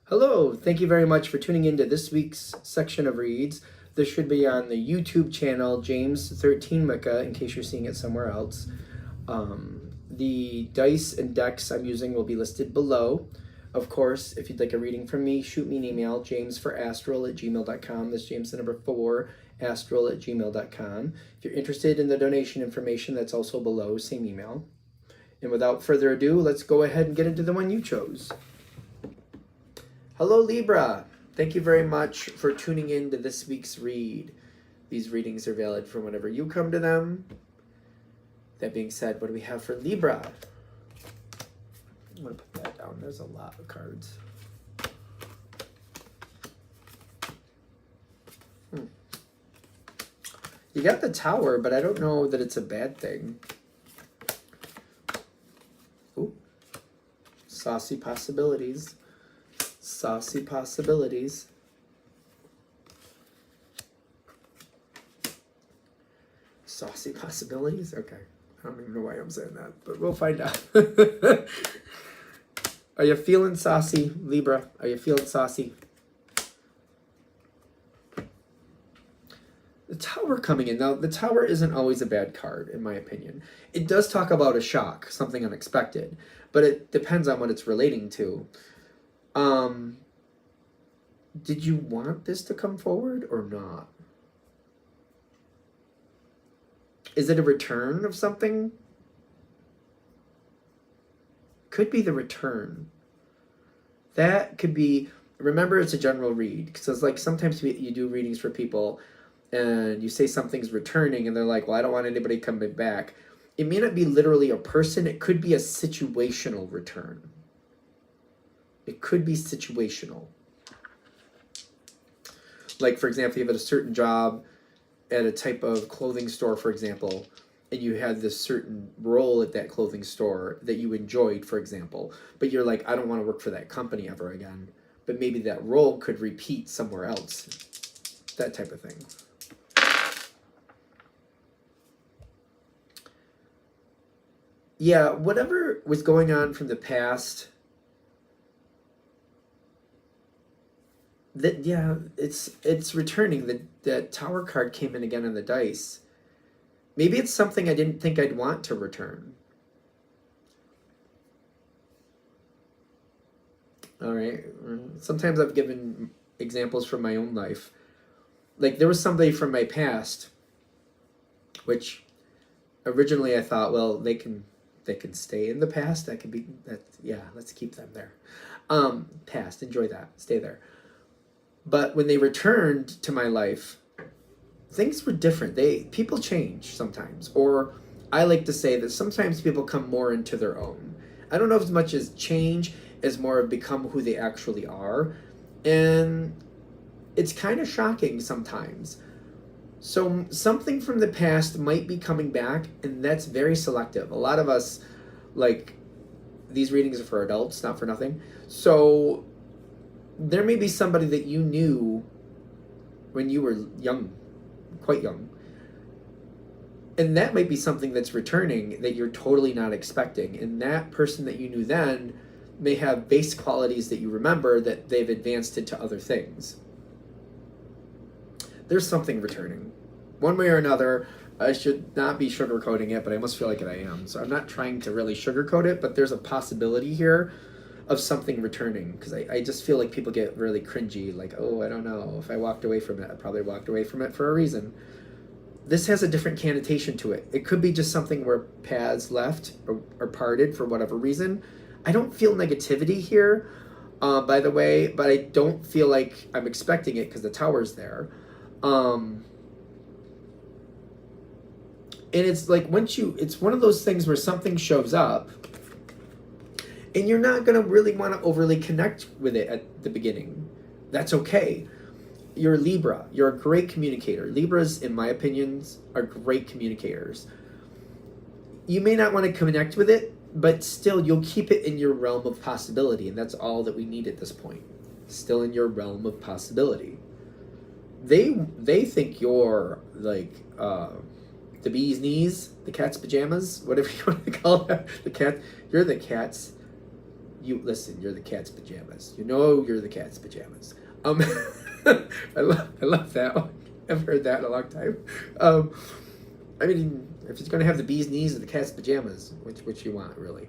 Hello, thank you very much for tuning into this week's section of reads. This should be on the YouTube channel James13 Wicca in case you're seeing it somewhere else. The dice and decks I'm using will be listed below. Of course, if you'd like a reading from me, shoot me an email, jamesforastral@gmail.com. That's James the number 4, astral@gmail.com. If you're interested in the donation information, that's also below, same email. And without further ado, let's go ahead and get into the one you chose. Hello, Libra. Thank you very much for tuning in to this week's read. These readings are valid for whenever you come to them. That being said, what do we have for Libra? I'm going to put that down. There's a lot of cards. You got the Tower, but I don't know that it's a bad thing. Ooh. Saucy possibilities. Saucy possibilities. Saucy possibilities? Okay. I don't even know why I'm saying that, but we'll find out. Are you feeling saucy, Libra? Are you feeling saucy? The Tower coming in. Now, the Tower isn't always a bad card, in my opinion. It does talk about a shock, something unexpected, but it depends on what it's relating to. Did you want this to come forward or not? Is it a return of something? Could be the return. That could be, remember it's a general read, because it's like sometimes you do readings for people and you say something's returning and they're like, well, I don't want anybody coming back. It may not be literally a person, it could be a situational return. It could be situational. Like, for example, you have a certain job at a type of clothing store, for example, and you had this certain role at that clothing store that you enjoyed, for example, but you're like, I don't want to work for that company ever again. But maybe that role could repeat somewhere else. That type of thing. Yeah, whatever was going on from the past, that, yeah, it's returning. That Tower card came in again on the dice. Maybe it's something I didn't think I'd want to return. All right. Sometimes I've given examples from my own life. Like, there was somebody from my past, which originally I thought, well, they can stay in the past. That could be, that, yeah, let's keep them there. Past, enjoy that, stay there. But when they returned to my life, things were different. People change sometimes. Or I like to say that sometimes people come more into their own. I don't know as much as change as more of become who they actually are. And it's kind of shocking sometimes. So something from the past might be coming back, and that's very selective. A lot of us, like, these readings are for adults, not for nothing. So there may be somebody that you knew when you were young, quite young. And that might be something that's returning that you're totally not expecting. And that person that you knew then may have base qualities that you remember that they've advanced into other things. There's something returning. One way or another, I should not be sugarcoating it, but I almost feel like I am. So I'm not trying to really sugarcoat it, but there's a possibility here of something returning, because I just feel like people get really cringy, like, oh, I don't know, if I walked away from it, I probably walked away from it for a reason. This has a different connotation to it. It could be just something where paths left or parted for whatever reason. I don't feel negativity here, by the way, but I don't feel like I'm expecting it because the Tower's there. And it's like it's one of those things where something shows up and you're not going to really want to overly connect with it at the beginning. That's okay. You're Libra. You're a great communicator. Libras, in my opinions, are great communicators. You may not want to connect with it, but still you'll keep it in your realm of possibility, and that's all that we need at this point. Still in your realm of possibility. They think you're like the bee's knees, the cat's pajamas, whatever you want to call it. You're the cat's You listen, you're the cat's pajamas. You know you're the cat's pajamas. I love that one. I've heard that in a long time. I mean, if it's going to have the bee's knees or the cat's pajamas, which you want, really.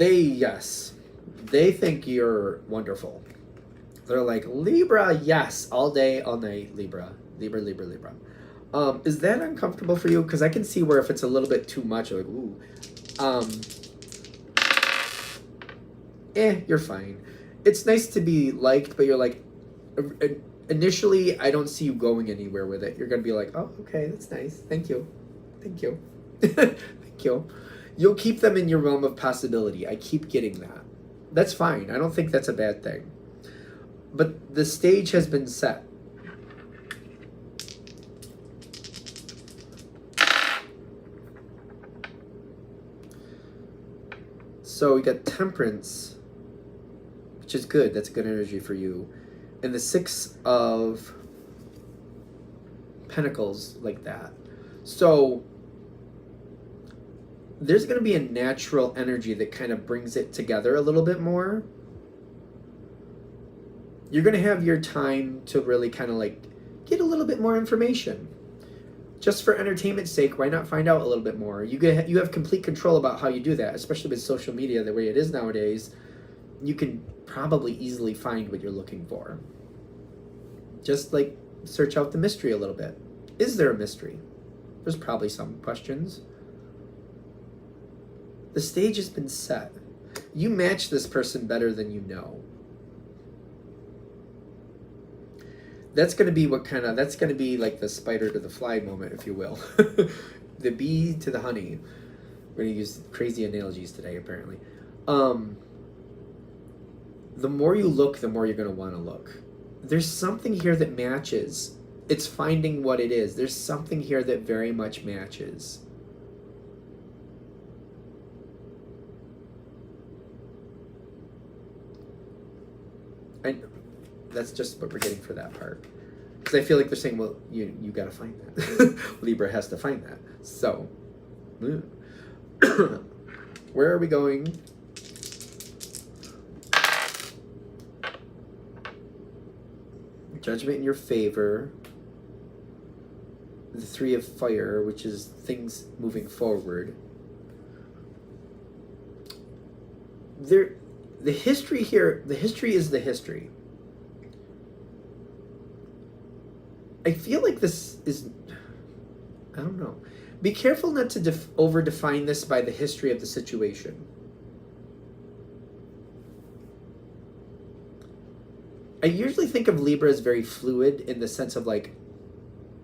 Yes, they think you're wonderful. They're like, Libra, yes, all day, all night, Libra. Libra, Libra, Libra. Is that uncomfortable for you? Because I can see where if it's a little bit too much, you're like, ooh. You're fine. It's nice to be liked, but you're like, initially, I don't see you going anywhere with it. You're going to be like, oh, okay, that's nice. Thank you. Thank you. Thank you. You'll keep them in your realm of possibility. I keep getting that. That's fine. I don't think that's a bad thing. But the stage has been set. So we got Temperance, which is good. That's good energy for you. And the Six of Pentacles, like that. So there's going to be a natural energy that kind of brings it together a little bit more. You're going to have your time to really kind of like get a little bit more information. Just for entertainment's sake, why not find out a little bit more? You have complete control about how you do that, especially with social media the way it is nowadays. You can probably easily find what you're looking for. Just like search out the mystery a little bit. Is there a mystery? There's probably some questions. The stage has been set. You match this person better than you know. That's going to be that's going to be like the spider to the fly moment, if you will. The bee to the honey. We're going to use crazy analogies today, apparently. The more you look, the more you're going to want to look. There's something here that matches. It's finding what it is. There's something here that very much matches. And that's just what we're getting for that part. Because I feel like they're saying, well, you got to find that. Libra has to find that. So, where are we going? Judgment in your favor. The Three of Fire, which is things moving forward. The history here, the history is the history. I feel like this is, I don't know. Be careful not to over-define this by the history of the situation. I usually think of Libra as very fluid in the sense of like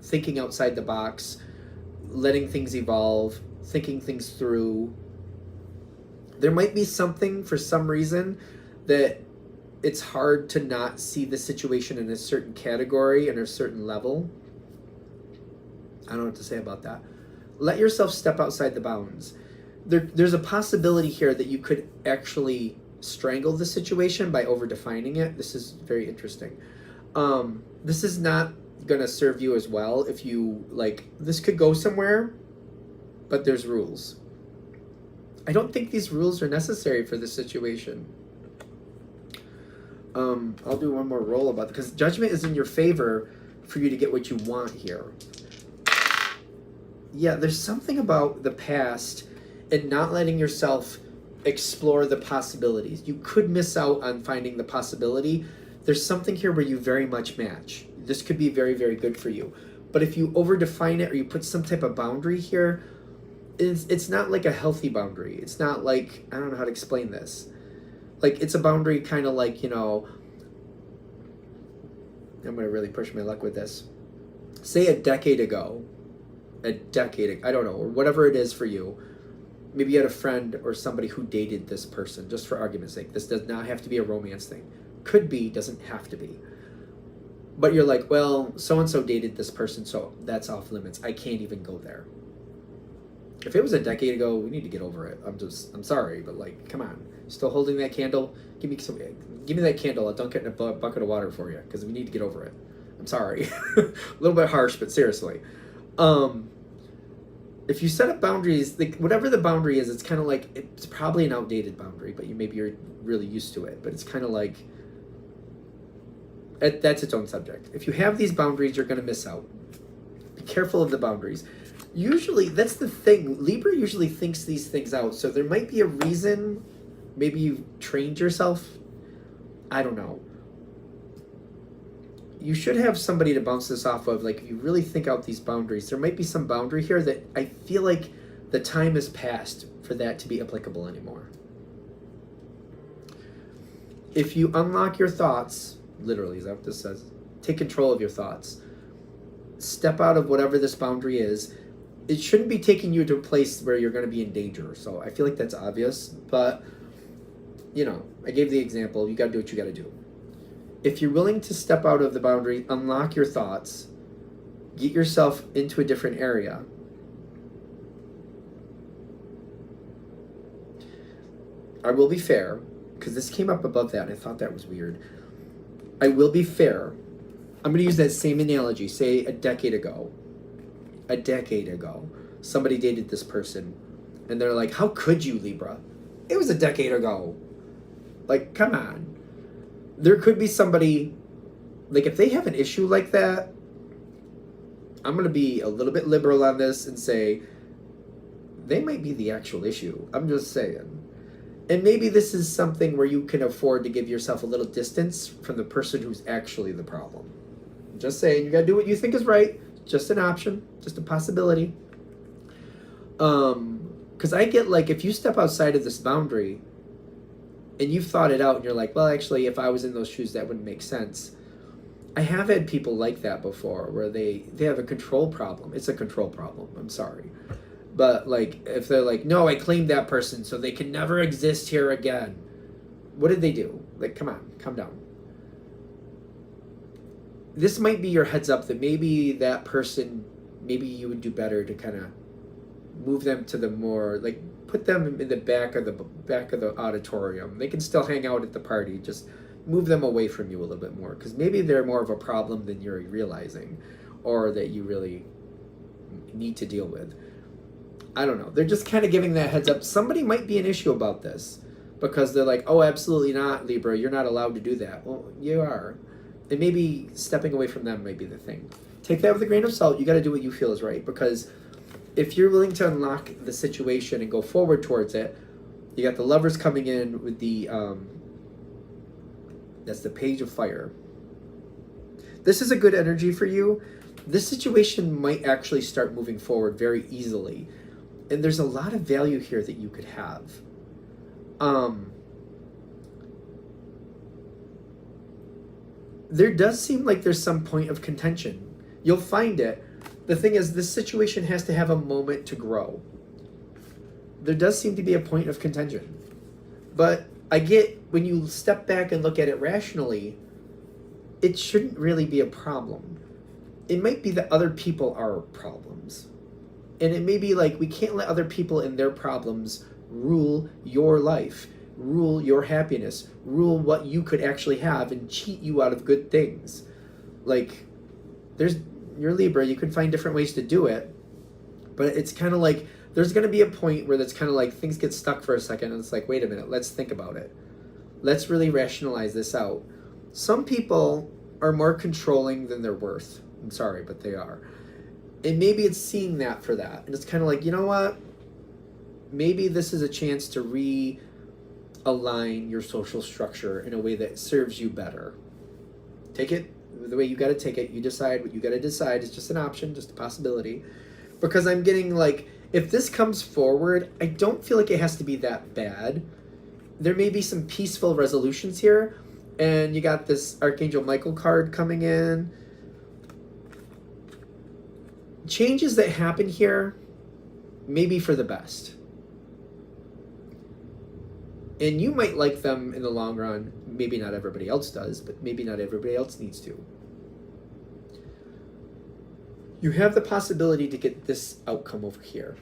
thinking outside the box, letting things evolve, thinking things through. There might be something for some reason that it's hard to not see the situation in a certain category and a certain level. I don't know what to say about that. Let yourself step outside the bounds. There's a possibility here that you could actually strangle the situation by over-defining it. This is very interesting. This is not going to serve you as well if you, like, this could go somewhere, but there's rules. I don't think these rules are necessary for this situation. I'll do one more roll about it, because judgment is in your favor for you to get what you want here. Yeah, there's something about the past and not letting yourself explore the possibilities. You could miss out on finding the possibility. There's something here where you very much match. This could be very, very good for you. But if you over-define it or you put some type of boundary here, it's not like a healthy boundary. It's not like, I don't know how to explain this. Like, it's a boundary kind of like, you know, I'm going to really push my luck with this. Say a decade ago, I don't know, or whatever it is for you, maybe you had a friend or somebody who dated this person, just for argument's sake. This does not have to be a romance thing. Could be, doesn't have to be. But you're like, well, so-and-so dated this person, so that's off limits. I can't even go there. If it was a decade ago, we need to get over it. I'm sorry, but like, come on. Still holding that candle? Give me that candle. I'll dunk it in a bucket of water for you, because we need to get over it. I'm sorry. A little bit harsh, but seriously. if you set up boundaries, like whatever the boundary is, it's kind of like, it's probably an outdated boundary, but you're really used to it. But it's kind of like, that's its own subject. If you have these boundaries, you're going to miss out. Be careful of the boundaries. Usually, that's the thing. Libra usually thinks these things out. So there might be a reason. Maybe you've trained yourself. I don't know. You should have somebody to bounce this off of. Like, if you really think out these boundaries, there might be some boundary here that I feel like the time has passed for that to be applicable anymore. If you unlock your thoughts, literally, is that what this says? Take control of your thoughts. Step out of whatever this boundary is. It shouldn't be taking you to a place where you're going to be in danger. So I feel like that's obvious. But, you know, I gave the example. You got to do what you got to do. If you're willing to step out of the boundary, unlock your thoughts, get yourself into a different area, I will be fair, because this came up above that, and I thought that was weird. I will be fair. I'm going to use that same analogy. Say a decade ago, somebody dated this person, and they're like, how could you, Libra? It was a decade ago. Like, come on. There could be somebody, like, if they have an issue like that, I'm going to be a little bit liberal on this and say, they might be the actual issue. I'm just saying. And maybe this is something where you can afford to give yourself a little distance from the person who's actually the problem. I'm just saying, you got to do what you think is right. Just an option, just a possibility. Because I get, like, if you step outside of this boundary and you've thought it out and you're like, well, actually, if I was in those shoes, that wouldn't make sense. I have had people like that before where they have a control problem. It's a control problem. I'm sorry. But, like, if they're like, no, I claimed that person so they can never exist here again. What did they do? Like, come on, calm down. This might be your heads up that maybe that person, maybe you would do better to kind of move them to the more, like, put them in the back of the auditorium. They can still hang out at the party. Just move them away from you a little bit more, because maybe they're more of a problem than you're realizing, or that you really need to deal with. I don't know. They're just kind of giving that heads up. Somebody might be an issue about this, because they're like, oh, absolutely not, Libra. You're not allowed to do that. Well, you are. And maybe stepping away from them might be the thing. Take that with a grain of salt. You got to do what you feel is right, because if you're willing to unlock the situation and go forward towards it, you got the Lovers coming in with the, that's the Page of Fire. This is a good energy for you. This situation might actually start moving forward very easily. And there's a lot of value here that you could have. There does seem like there's some point of contention. You'll find it. The thing is, this situation has to have a moment to grow. There does seem to be a point of contention. But I get, when you step back and look at it rationally, it shouldn't really be a problem. It might be that other people are problems. And it may be like, we can't let other people and their problems rule your life, rule your happiness, rule what you could actually have, and cheat you out of good things. Like, you're Libra, you can find different ways to do it, but it's kind of like, there's going to be a point where that's kind of like, things get stuck for a second, and it's like, wait a minute, let's think about it. Let's really rationalize this out. Some people are more controlling than they're worth. I'm sorry, but they are. And maybe it's seeing that for that. And it's kind of like, you know what? Maybe this is a chance to realign your social structure in a way that serves you better. Take it the way you got to take it. You decide what you got to decide. It's just an option, just a possibility. Because I'm getting like, if this comes forward, I don't feel like it has to be that bad. There may be some peaceful resolutions here. And you got this Archangel Michael card coming in. Changes that happen here may be for the best. And you might like them in the long run. Maybe not everybody else does, but maybe not everybody else needs to. You have the possibility to get this outcome over here.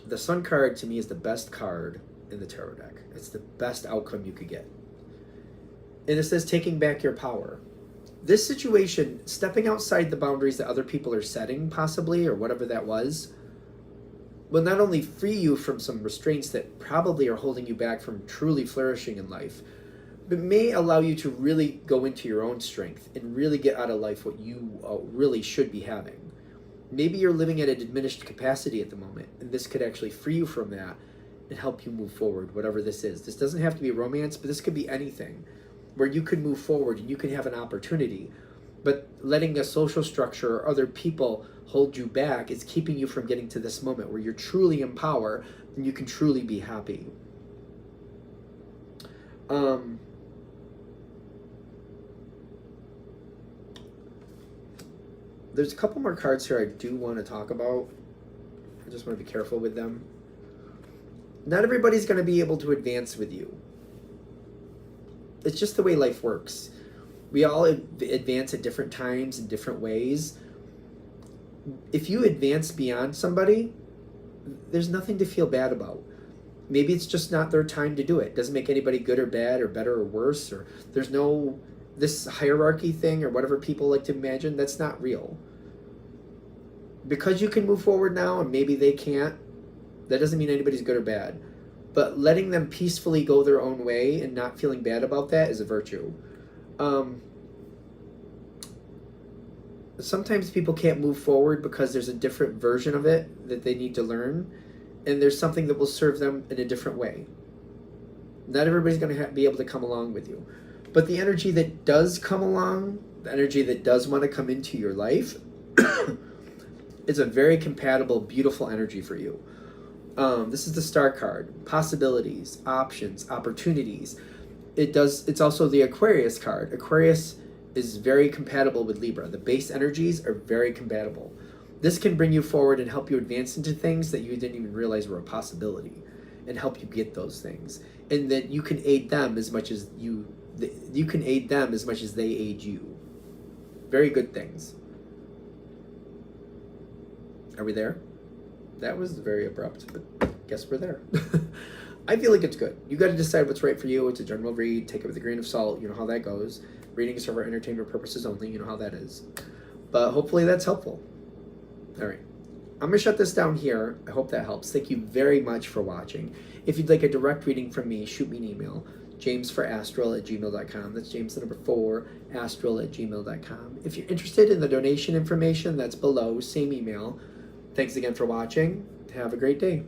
The Sun card, to me, is the best card in the tarot deck. It's the best outcome you could get. And it says taking back your power. this situation, stepping outside the boundaries that other people are setting, possibly, or whatever that was, will not only free you from some restraints that probably are holding you back from truly flourishing in life, but may allow you to really go into your own strength and really get out of life what you really should be having. Maybe you're living at a diminished capacity at the moment, and this could actually free you from that and help you move forward, whatever this is. This doesn't have to be romance, but this could be anything where you could move forward and you can have an opportunity. But letting a social structure or other people hold you back is keeping you from getting to this moment where you're truly in power and you can truly be happy. There's a couple more cards here I do want to talk about. I just want to be careful with them. Not everybody's going to be able to advance with you. It's just the way life works. We all advance at different times in different ways. If you advance beyond somebody, there's nothing to feel bad about. Maybe it's just not their time to do it. Doesn't make anybody good or bad or better or worse. Or there's no this hierarchy thing or whatever people like to imagine. That's not real. Because you can move forward now and maybe they can't, that doesn't mean anybody's good or bad. But letting them peacefully go their own way and not feeling bad about that is a virtue. Sometimes people can't move forward because there's a different version of it that they need to learn, and there's something that will serve them in a different way. Not everybody's going to be able to come along with you. But the energy that does come along, the energy that does want to come into your life, is a very compatible, beautiful energy for you. This is the Star card. Possibilities, options, opportunities. It's also the Aquarius card. Aquarius is very compatible with Libra. The base energies are very compatible. This can bring you forward and help you advance into things that you didn't even realize were a possibility, and help you get those things. And that you can aid them as much as you can aid them as much as they aid you. Very good things. Are we there? That was very abrupt, but guess we're there. I feel like it's good. You got to decide what's right for you. It's a general read. Take it with a grain of salt. You know how that goes. Readings are for entertainment purposes only. You know how that is. But hopefully that's helpful. All right. I'm going to shut this down here. I hope that helps. Thank you very much for watching. If you'd like a direct reading from me, shoot me an email. jamesforastral@gmail.com. That's James the number 4, astral@gmail.com. If you're interested in the donation information, that's below. Same email. Thanks again for watching. Have a great day.